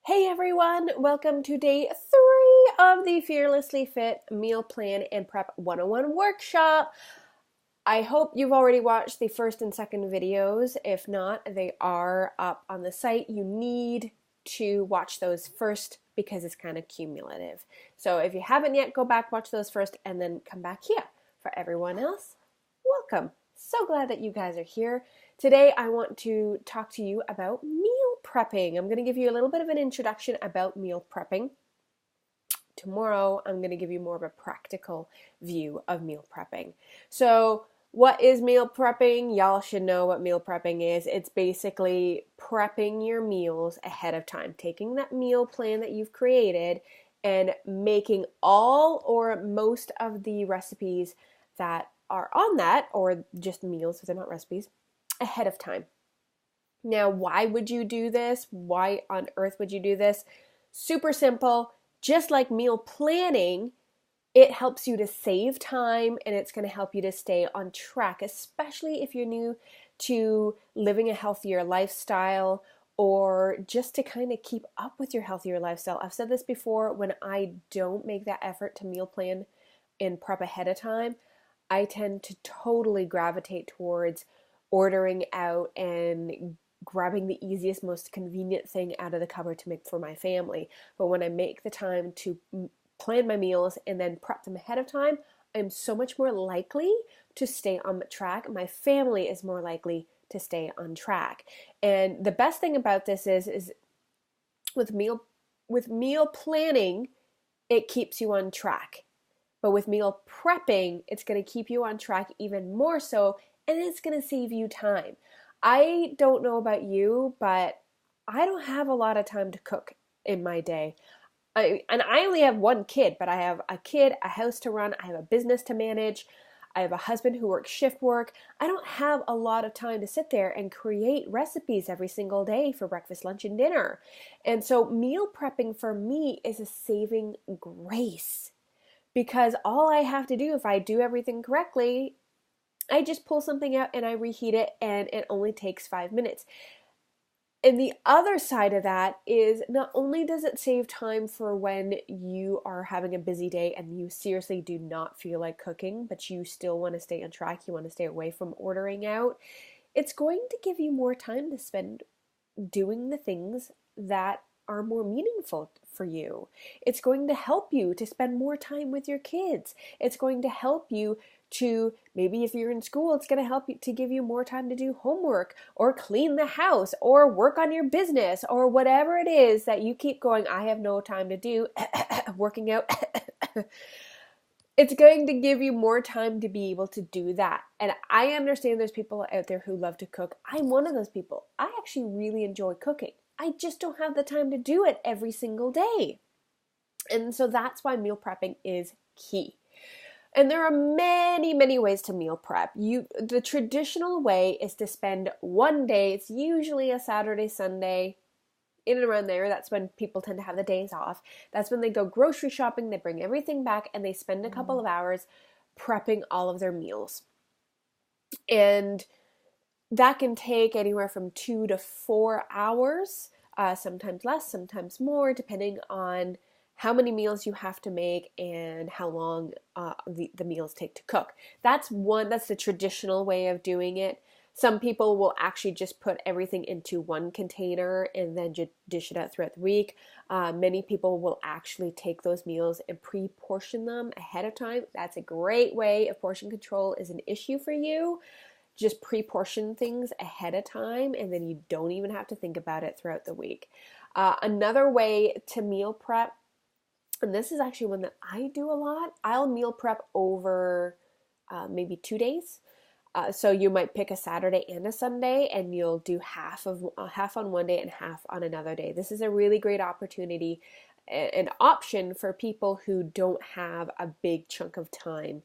Hey everyone, welcome to day 3 of the Fearlessly Fit Meal Plan and Prep 101 workshop. I hope you've already watched the first and second videos. If not, they are up on the site. You need to watch those first because it's kind of cumulative. So if you haven't yet, go back, watch those first, and then come back here. For everyone else, welcome. So glad that you guys are here. Today I want to talk to you about meal prepping. I'm going to give you a little bit of an introduction about meal prepping. Tomorrow I'm going to give you more of a practical view of meal prepping. So what is meal prepping? Y'all should know what meal prepping is. It's basically prepping your meals ahead of time, taking that meal plan that you've created and making all or most of the recipes that are on that, or just meals if they're not recipes, ahead of time. Now, why would you do this? Why on earth would you do this? Super simple. Just like meal planning, it helps you to save time and it's going to help you to stay on track, especially if you're new to living a healthier lifestyle or just to kind of keep up with your healthier lifestyle. I've said this before, when I don't make that effort to meal plan and prep ahead of time, I tend to totally gravitate towards ordering out and grabbing the easiest, most convenient thing out of the cupboard to make for my family. But when I make the time to plan my meals and then prep them ahead of time, I'm so much more likely to stay on track. My family is more likely to stay on track. And the best thing about this is with meal planning, it keeps you on track. But with meal prepping, it's going to keep you on track even more so, and it's going to save you time. I don't know about you, but I don't have a lot of time to cook in my day. And I only have one kid, but I have a kid, a house to run, I have a business to manage, I have a husband who works shift work. I don't have a lot of time to sit there and create recipes every single day for breakfast, lunch, and dinner. And so meal prepping for me is a saving grace, because all I have to do, if I do everything correctly, I just pull something out and I reheat it, and it only takes 5 minutes. And the other side of that is, not only does it save time for when you are having a busy day and you seriously do not feel like cooking, but you still want to stay on track, you want to stay away from ordering out, it's going to give you more time to spend doing the things that are more meaningful for you. It's going to help you to spend more time with your kids. It's going to help you to, maybe if you're in school, it's going to help you to give you more time to do homework or clean the house or work on your business or whatever it is that you keep going, I have no time to do, working out. It's going to give you more time to be able to do that. And I understand there's people out there who love to cook. I'm one of those people. I actually really enjoy cooking. I just don't have the time to do it every single day. And so that's why meal prepping is key. And there are many, many ways to meal prep. The traditional way is to spend one day, it's usually a Saturday, Sunday, in and around there. That's when people tend to have the days off. That's when they go grocery shopping, they bring everything back, and they spend a couple of hours prepping all of their meals. And that can take anywhere from 2 to 4 hours, sometimes less, sometimes more, depending on how many meals you have to make and how long the meals take to cook. That's the traditional way of doing it. Some people will actually just put everything into one container and then just dish it out throughout the week. Many people will actually take those meals and pre-portion them ahead of time. That's a great way. If portion control is an issue for you, just pre-portion things ahead of time, and then you don't even have to think about it throughout the week. Another way to meal prep, and this is actually one that I do a lot, I'll meal prep over maybe 2 days. So you might pick a Saturday and a Sunday, and you'll do half on one day and half on another day. This is a really great opportunity, an option for people who don't have a big chunk of time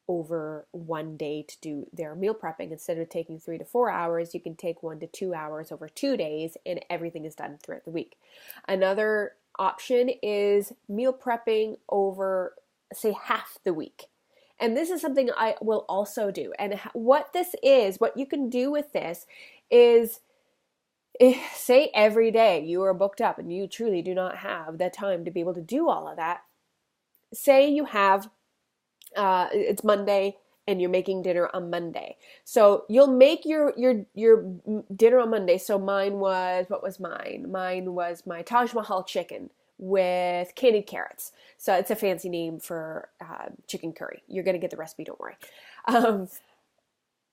over one day to do their meal prepping. Instead of taking 3 to 4 hours, you can take 1 to 2 hours over 2 days, and everything is done throughout the week. Another option is meal prepping over, say, half the week. And this is something I will also do. And what you can do with this is, say every day you are booked up and you truly do not have the time to be able to do all of that. Say you have, it's Monday and you're making dinner on Monday. So you'll make your dinner on Monday. So mine was, what was mine? Mine was my Taj Mahal chicken with candied carrots. So it's a fancy name for chicken curry. You're going to get the recipe, don't worry.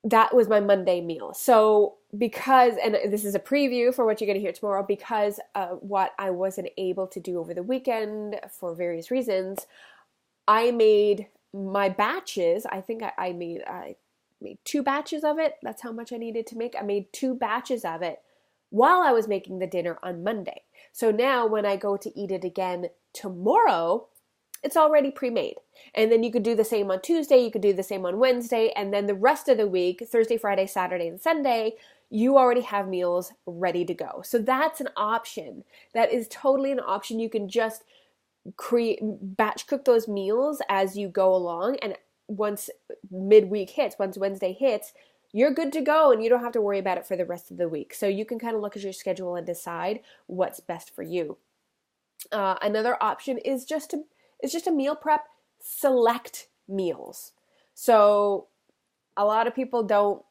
That was my Monday meal. So because, and this is a preview for what you're going to hear tomorrow, because what I wasn't able to do over the weekend for various reasons, I made my batches. I think I made 2 batches of it. That's how much I needed to make. I made 2 batches of it while I was making the dinner on Monday. So now when I go to eat it again tomorrow, it's already pre-made. And then you could do the same on Tuesday, you could do the same on Wednesday, and then the rest of the week, Thursday, Friday, Saturday, and Sunday, you already have meals ready to go. So that's an option. That is totally an option. You can just batch cook those meals as you go along, and once midweek hits, once Wednesday hits, you're good to go and you don't have to worry about it for the rest of the week. So you can kind of look at your schedule and decide what's best for you. Another option is just to meal prep select meals. So a lot of people don't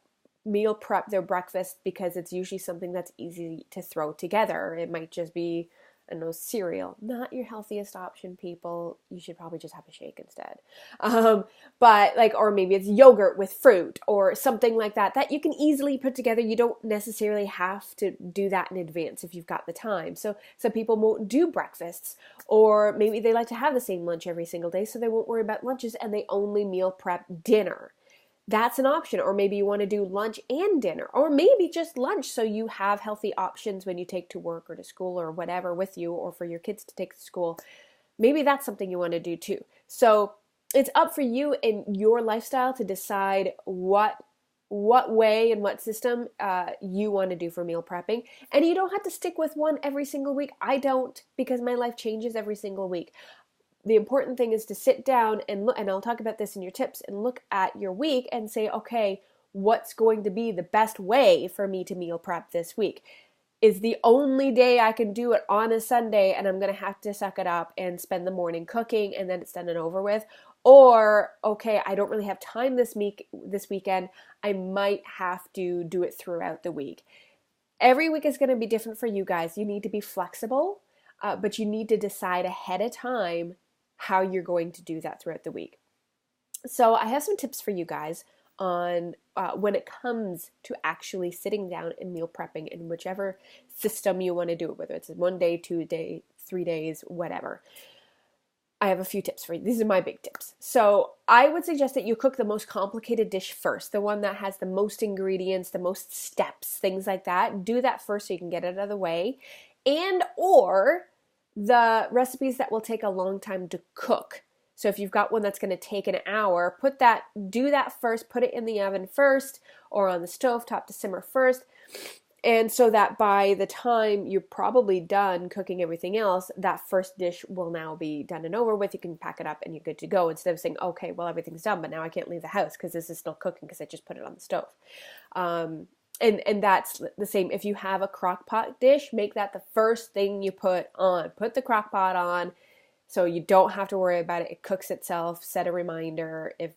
meal prep their breakfast because it's usually something that's easy to throw together. It might just be, I don't know, cereal. Not your healthiest option, people. You should probably just have a shake instead. But like, or maybe it's yogurt with fruit or something like that you can easily put together. You don't necessarily have to do that in advance if you've got the time. So some people won't do breakfasts, or maybe they like to have the same lunch every single day, so they won't worry about lunches and they only meal prep dinner. That's an option. Or maybe you want to do lunch and dinner, or maybe just lunch so you have healthy options when you take to work or to school or whatever with you, or for your kids to take to school. Maybe that's something you want to do too. So it's up for you in your lifestyle to decide what way and what system you want to do for meal prepping. And you don't have to stick with one every single week. I don't, because my life changes every single week. The important thing is to sit down and look, and I'll talk about this in your tips, and look at your week and say, okay, what's going to be the best way for me to meal prep this week? Is the only day I can do it on a Sunday and I'm going to have to suck it up and spend the morning cooking and then it's done and over with? Or, okay, I don't really have time this weekend. I might have to do it throughout the week. Every week is going to be different for you guys. You need to be flexible, but you need to decide ahead of time how you're going to do that throughout the week. So I have some tips for you guys on when it comes to actually sitting down and meal prepping in whichever system you want to do it, whether it's 1 day, 2 day, 3 days, whatever. I have a few tips for you. These are my big tips. So I would suggest that you cook the most complicated dish first, the one that has the most ingredients, the most steps, things like that. Do that first so you can get it out of the way. And or the recipes that will take a long time to cook. So if you've got one that's going to take an hour, do that first, put it in the oven first or on the stove top to simmer first. And so that by the time you're probably done cooking everything else, that first dish will now be done and over with. You can pack it up and you're good to go, instead of saying, okay, well, everything's done, but now I can't leave the house because this is still cooking because I just put it on the stove. And that's the same. If you have a crock pot dish, make that the first thing you put on. Put the crock pot on so you don't have to worry about it. It cooks itself. Set a reminder. If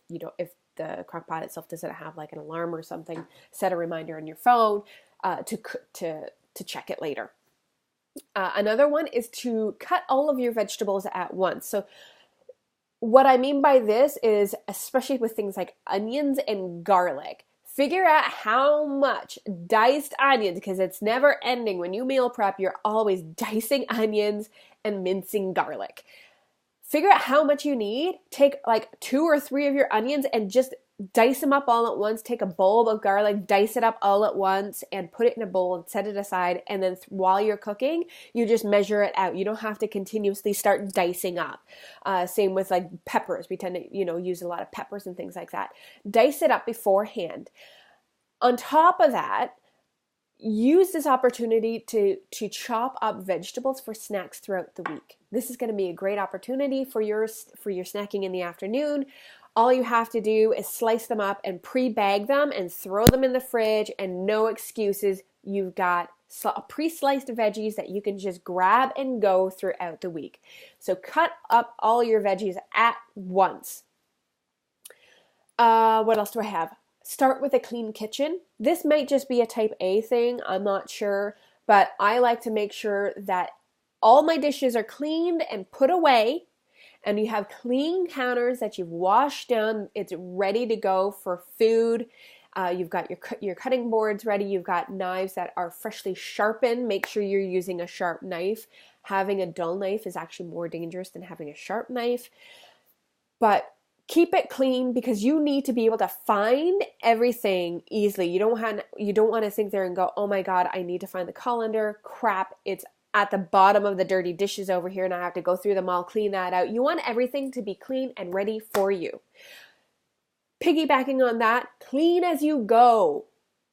the crock pot itself doesn't have like an alarm or something, set a reminder on your phone to check it later. Another one is to cut all of your vegetables at once. So what I mean by this is, especially with things like onions and garlic, figure out how much diced onions, because it's never ending. When you meal prep, you're always dicing onions and mincing garlic. Figure out how much you need. Take like 2 or 3 of your onions and just dice them up all at once. Take a bowl of garlic, dice it up all at once, and put it in a bowl and set it aside. And then while you're cooking, you just measure it out. You don't have to continuously start dicing up. Same with like peppers. We tend to, use a lot of peppers and things like that. Dice it up beforehand. On top of that, use this opportunity to chop up vegetables for snacks throughout the week. This is going to be a great opportunity for your snacking in the afternoon. All you have to do is slice them up and pre-bag them and throw them in the fridge, and no excuses. You've got pre-sliced veggies that you can just grab and go throughout the week. So cut up all your veggies at once. What else do I have? Start with a clean kitchen. This might just be a type A thing, I'm not sure, but I like to make sure that all my dishes are cleaned and put away, and you have clean counters that you've washed down. It's ready to go for food. You've got your cutting boards ready. You've got knives that are freshly sharpened. Make sure you're using a sharp knife. Having a dull knife is actually more dangerous than having a sharp knife. But keep it clean because you need to be able to find everything easily. You don't want to sit there and go, oh my God, I need to find the colander. Crap, it's at the bottom of the dirty dishes over here and I have to go through them all, clean that out. You want everything to be clean and ready for you. Piggybacking on that, clean as you go.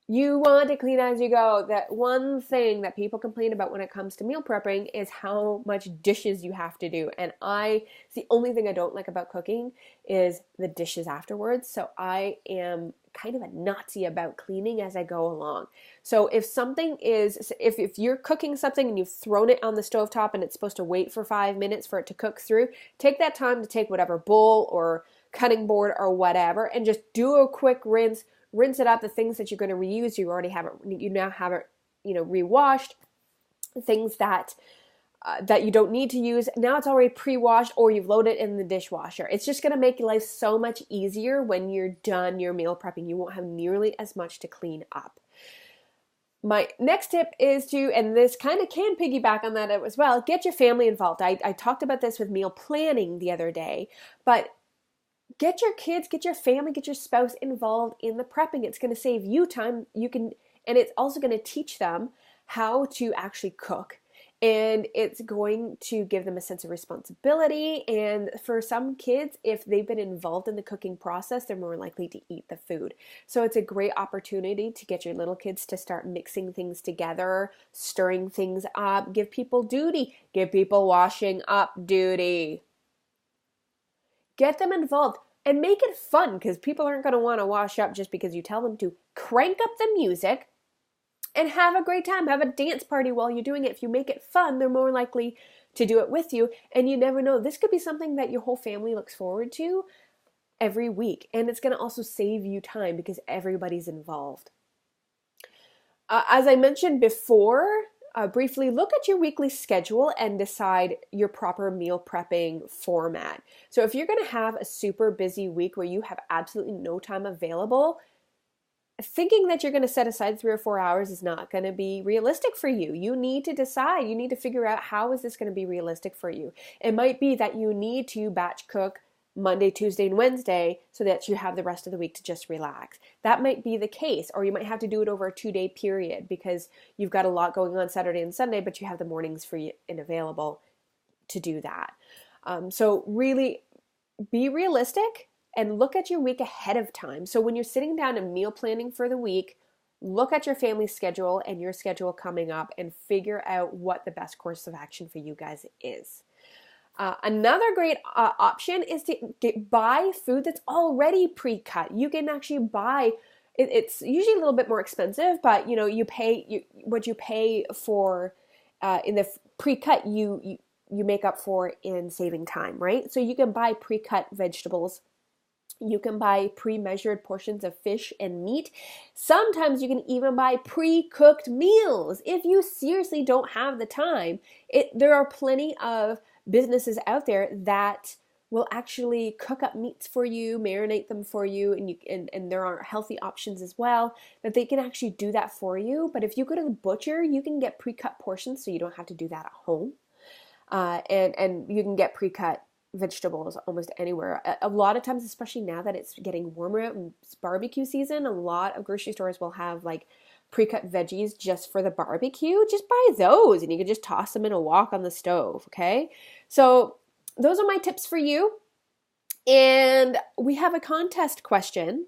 You want to clean as you go. That one thing that people complain about when it comes to meal prepping is how much dishes you have to do. And it's the only thing I don't like about cooking is the dishes afterwards. So I am kind of a Nazi about cleaning as I go along. So if you're cooking something and you've thrown it on the stovetop and it's supposed to wait for 5 minutes for it to cook through, take that time to take whatever bowl or cutting board or whatever and just do a quick rinse it up. The things that you're going to reuse, you now have it, rewashed. Things that you don't need to use, now it's already pre-washed or you've loaded it in the dishwasher. It's just going to make your life so much easier when you're done your meal prepping. You won't have nearly as much to clean up. My next tip is and this kind of can piggyback on that as well, get your family involved. I talked about this with meal planning the other day, but get your kids, get your family, get your spouse involved in the prepping. It's going to save you time. And it's also going to teach them how to actually cook. And it's going to give them a sense of responsibility. And for some kids, if they've been involved in the cooking process, they're more likely to eat the food. So it's a great opportunity to get your little kids to start mixing things together, stirring things up, give people duty, give people washing up duty. Get them involved and make it fun because people aren't going to want to wash up just because you tell them to. Crank up the music and have a great time. Have a dance party while you're doing it. If you make it fun, they're more likely to do it with you. And you never know. This could be something that your whole family looks forward to every week. And it's going to also save you time because everybody's involved. As I mentioned before, briefly look at your weekly schedule and decide your proper meal prepping format. So if you're going to have a super busy week where you have absolutely no time available, thinking that you're going to set aside 3 or 4 hours is not going to be realistic for you. You need to decide. You need to figure out how is this going to be realistic for you. It might be that you need to batch cook Monday, Tuesday, and Wednesday so that you have the rest of the week to just relax. That might be the case, or you might have to do it over a 2-day period because you've got a lot going on Saturday and Sunday, but you have the mornings free and available to do that. So really be realistic and look at your week ahead of time. So when you're sitting down and meal planning for the week, look at your family schedule and your schedule coming up and figure out what the best course of action for you guys is. Another great option is to buy food that's already pre-cut. You can actually buy, it's usually a little bit more expensive, but you pay what you pay for in the pre-cut, you make up for in saving time, right? So you can buy pre-cut vegetables. You can buy pre-measured portions of fish and meat. Sometimes you can even buy pre-cooked meals if you seriously don't have the time. There are plenty of businesses out there that will actually cook up meats for you, marinate them for you, and there are healthy options as well that they can actually do that for you. But if you go to the butcher, you can get pre-cut portions so you don't have to do that at home. And you can get pre-cut vegetables almost anywhere. A lot of times, especially now that it's getting warmer out and it's barbecue season, a lot of grocery stores will have like pre-cut veggies just for the barbecue. Just buy those and you can just toss them in a wok on the stove, okay? So those are my tips for you. And we have a contest question.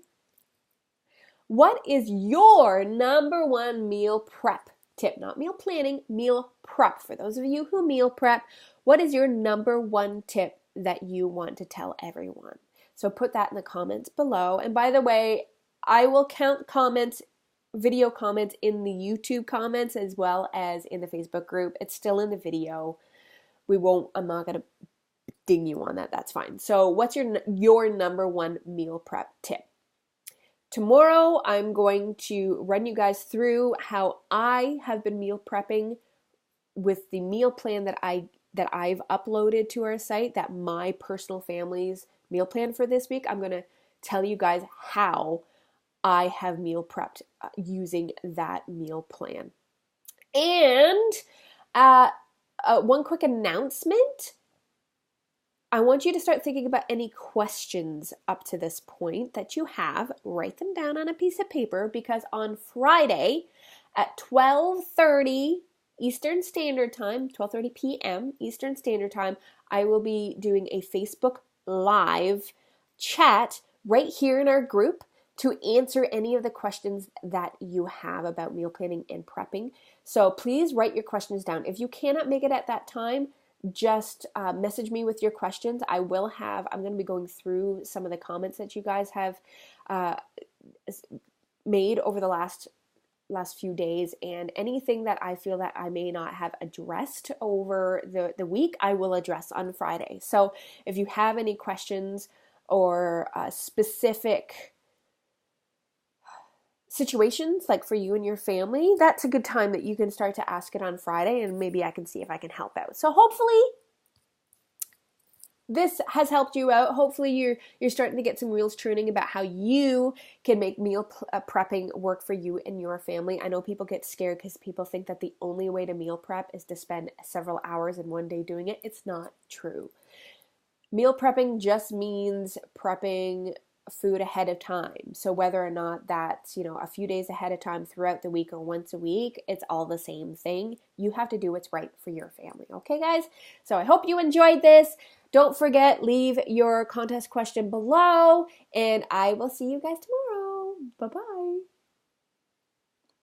What is your number one meal prep tip? Not meal planning, meal prep. For those of you who meal prep, what is your number one tip that you want to tell everyone? So put that in the comments below. And by the way, I will count comments video comments in the YouTube comments as well as in the Facebook group. It's still in the video. I'm not going to ding you on that. That's fine. So what's your number one meal prep tip? Tomorrow, I'm going to run you guys through how I have been meal prepping with the meal plan that I've uploaded to our site, that my personal family's meal plan for this week. I'm going to tell you guys how I have meal prepped using that meal plan. And one quick announcement. I want you to start thinking about any questions up to this point that you have. Write them down on a piece of paper, because on Friday at 12:30 Eastern Standard Time, 12:30 p.m. Eastern Standard Time, I will be doing a Facebook Live chat right here in our group to answer any of the questions that you have about meal planning and prepping. So please write your questions down. If you cannot make it at that time, just message me with your questions. I'm going to be going through some of the comments that you guys have made over the last few days, and anything that I feel that I may not have addressed over the week, I will address on Friday. So if you have any questions or specific situations, like for you and your family, that's a good time that you can start to ask it on Friday, and maybe I can see if I can help out. So hopefully this has helped you out. Hopefully you're starting to get some wheels turning about how you can make meal prepping work for you and your family. I know people get scared because people think that the only way to meal prep is to spend several hours in one day doing it. It's not true. Meal prepping just means prepping food ahead of time. So whether or not that's, a few days ahead of time throughout the week or once a week, it's all the same thing. You have to do what's right for your family. Okay, guys? So I hope you enjoyed this. Don't forget, leave your contest question below, and I will see you guys tomorrow. Bye-bye.